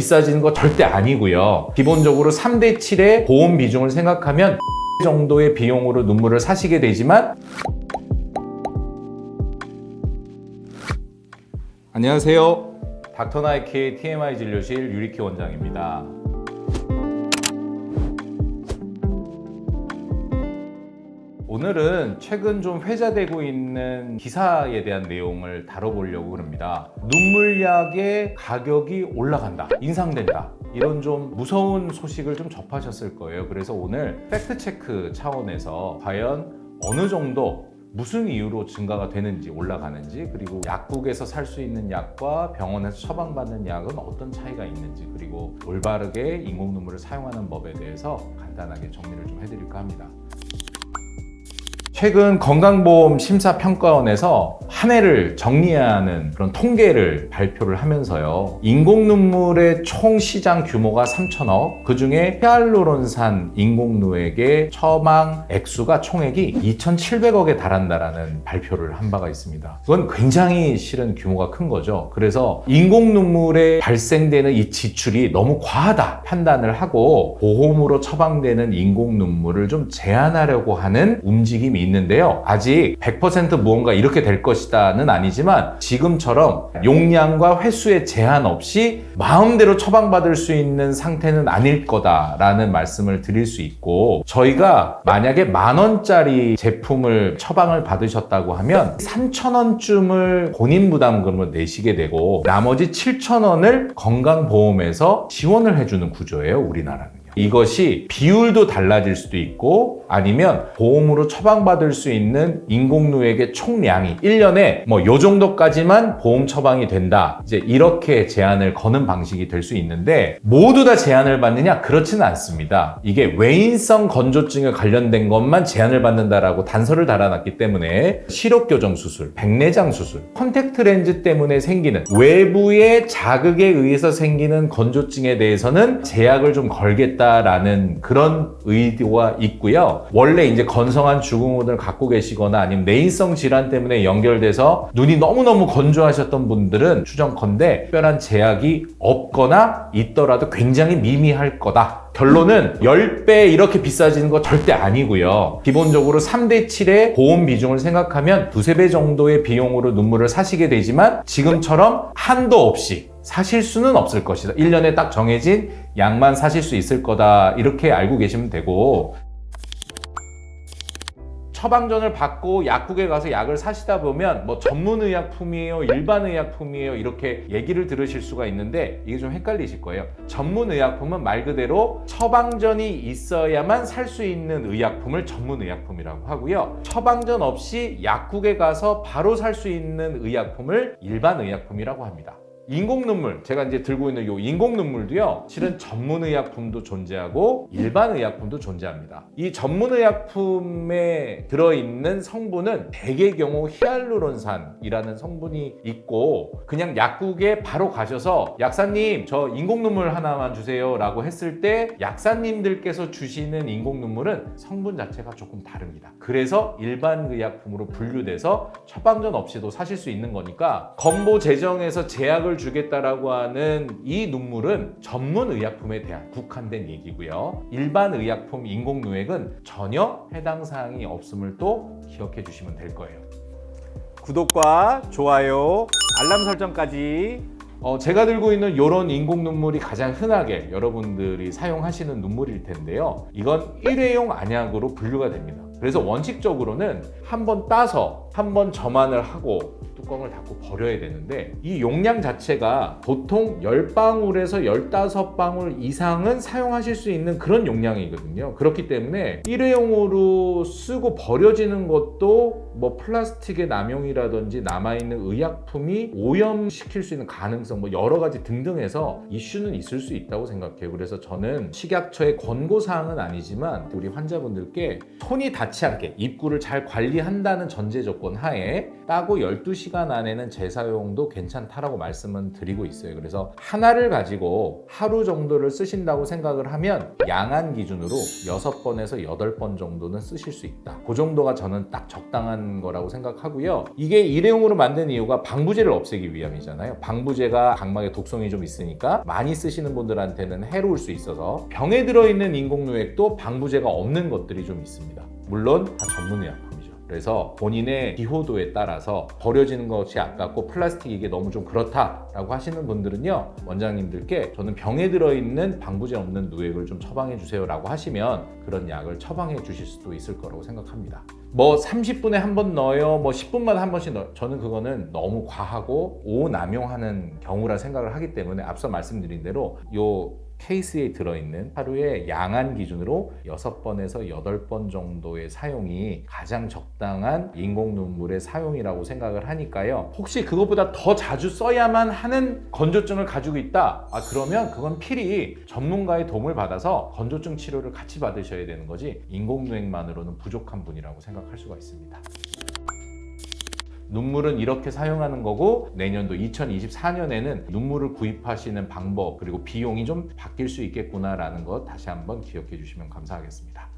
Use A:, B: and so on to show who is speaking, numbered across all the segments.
A: 비싸지는 거 절대 아니고요. 기본적으로 3대 7의 보험 비중을 생각하면 정도의 비용으로 눈물을 사시게 되지만, 안녕하세요. 닥터나이키의 TMI 진료실 유리키 원장입니다. 오늘은 최근 좀 회자되고 있는 기사에 대한 내용을 다뤄보려고 합니다. 눈물약의 가격이 올라간다, 인상된다, 이런 좀 무서운 소식을 좀 접하셨을 거예요. 그래서 오늘 팩트체크 차원에서 과연 어느 정도, 무슨 이유로 증가가 되는지, 올라가는지, 그리고 약국에서 살 수 있는 약과 병원에서 처방받는 약은 어떤 차이가 있는지, 그리고 올바르게 인공눈물을 사용하는 법에 대해서 간단하게 정리를 좀 해드릴까 합니다. 최근 건강보험 심사평가원에서 한 해를 정리하는 그런 통계를 발표를 하면서요, 인공눈물의 총 시장 규모가 3천억, 그 중에 히알루론산 인공누액의 처방 액수가 총액이 2,700억에 달한다라는 발표를 한 바가 있습니다. 그건 굉장히 실은 규모가 큰 거죠. 그래서 인공눈물에 발생되는 이 지출이 너무 과하다 판단을 하고 보험으로 처방되는 인공눈물을 좀 제한하려고 하는 움직임이 있는데요. 아직 100% 무언가 이렇게 될 것이다는 아니지만, 지금처럼 용량과 횟수의 제한 없이 마음대로 처방받을 수 있는 상태는 아닐 거다라는 말씀을 드릴 수 있고, 저희가 만약에 10,000원짜리 제품을 처방을 받으셨다고 하면 3,000원쯤을 본인 부담금을 내시게 되고, 나머지 7,000원을 건강보험에서 지원을 해주는 구조예요, 우리나라는. 이것이 비율도 달라질 수도 있고, 아니면 보험으로 처방받을 수 있는 인공누액의 총량이 1년에 요 정도까지만 보험 처방이 된다, 이제 이렇게 제한을 거는 방식이 될 수 있는데, 모두 다 제한을 받느냐? 그렇지는 않습니다. 이게 외인성 건조증에 관련된 것만 제한을 받는다라고 단서를 달아놨기 때문에, 시력교정 수술, 백내장 수술, 컨택트 렌즈 때문에 생기는 외부의 자극에 의해서 생기는 건조증에 대해서는 제약을 좀 걸겠다 라는 그런 의도가 있고요. 원래 이제 건성한 주근우를 갖고 계시거나 아니면 내인성 질환 때문에 연결돼서 눈이 너무너무 건조하셨던 분들은 추정컨대 특별한 제약이 없거나 있더라도 굉장히 미미할 거다. 결론은 10배 이렇게 비싸지는 거 절대 아니고요. 기본적으로 3대 7의 보험 비중을 생각하면 2~3배 정도의 비용으로 눈물을 사시게 되지만, 지금처럼 한도 없이 사실 수는 없을 것이다. 1년에 딱 정해진 약만 사실 수 있을 거다, 이렇게 알고 계시면 되고, 처방전을 받고 약국에 가서 약을 사시다 보면 전문의약품이에요, 일반의약품이에요, 이렇게 얘기를 들으실 수가 있는데, 이게 좀 헷갈리실 거예요. 전문의약품은 말 그대로 처방전이 있어야만 살 수 있는 의약품을 전문의약품이라고 하고요. 처방전 없이 약국에 가서 바로 살 수 있는 의약품을 일반의약품이라고 합니다. 인공눈물, 제가 이제 들고 있는 이 인공눈물도요, 실은 전문의약품도 존재하고 일반의약품도 존재합니다. 이 전문의약품에 들어있는 성분은 대개 경우 히알루론산이라는 성분이 있고, 그냥 약국에 바로 가셔서 약사님 저 인공눈물 하나만 주세요 라고 했을 때 약사님들께서 주시는 인공눈물은 성분 자체가 조금 다릅니다. 그래서 일반의약품으로 분류돼서 처방전 없이도 사실 수 있는 거니까, 건보 재정에서 제약을 주겠다라고 하는 이 눈물은 전문 의약품에 대한 국한된 얘기고요. 일반 의약품 인공누액은 전혀 해당 사항이 없음을 또 기억해 주시면 될 거예요. 구독과 좋아요, 알람 설정까지. 제가 들고 있는 이런 인공눈물이 가장 흔하게 여러분들이 사용하시는 눈물일 텐데요. 이건 일회용 안약으로 분류가 됩니다. 그래서 원칙적으로는 한번 따서 한번 점안을 하고 뚜껑을 닫고 버려야 되는데, 이 용량 자체가 보통 10방울에서 15방울 이상은 사용하실 수 있는 그런 용량이거든요. 그렇기 때문에 일회용으로 쓰고 버려지는 것도 플라스틱의 남용이라든지 남아있는 의약품이 오염시킬 수 있는 가능성, 여러 가지 등등해서 이슈는 있을 수 있다고 생각해요. 그래서 저는 식약처의 권고사항은 아니지만 우리 환자분들께 손이 닿지 않게 입구를 잘 관리한다는 전제 조건 하에 따고 12시간 안에는 재사용도 괜찮다라고 말씀은 드리고 있어요. 그래서 하나를 가지고 하루 정도를 쓰신다고 생각을 하면 양안 기준으로 6번에서 8번 정도는 쓰실 수 있다. 그 정도가 저는 딱 적당한 거라고 생각하고요. 이게 일회용으로 만든 이유가 방부제를 없애기 위함이잖아요. 방부제가 각막에 독성이 좀 있으니까 많이 쓰시는 분들한테는 해로울 수 있어서 병에 들어있는 인공누액도 방부제가 없는 것들이 좀 있습니다. 물론 다 전문의약품이죠. 그래서 본인의 기호도에 따라서 버려지는 것이 아깝고 플라스틱 이게 너무 좀 그렇다라고 하시는 분들은요, 원장님들께 저는 병에 들어있는 방부제 없는 누액을 좀 처방해 주세요 라고 하시면 그런 약을 처방해 주실 수도 있을 거라고 생각합니다. 뭐 30분에 한 번 넣어요, 뭐 10분마다 한 번씩 넣어요. 저는 그거는 너무 과하고 오남용하는 경우라 생각을 하기 때문에 앞서 말씀드린 대로 요 케이스에 들어있는 하루에 양안 기준으로 6번에서 8번 정도의 사용이 가장 적당한 인공눈물의 사용이라고 생각을 하니까요. 혹시 그것보다 더 자주 써야만 하는 건조증을 가지고 있다? 그러면 그건 필히 전문가의 도움을 받아서 건조증 치료를 같이 받으셔야 되는 거지 인공누액만으로는 부족한 분이라고 생각할 수가 있습니다. 눈물은 이렇게 사용하는 거고 내년도 2024년에는 눈물을 구입하시는 방법 그리고 비용이 좀 바뀔 수 있겠구나라는 것 다시 한번 기억해 주시면 감사하겠습니다.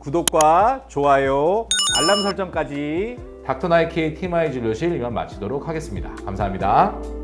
B: 구독과 좋아요, 알람 설정까지.
A: 닥터 나이키의 TMI 진료실 이만 마치도록 하겠습니다. 감사합니다.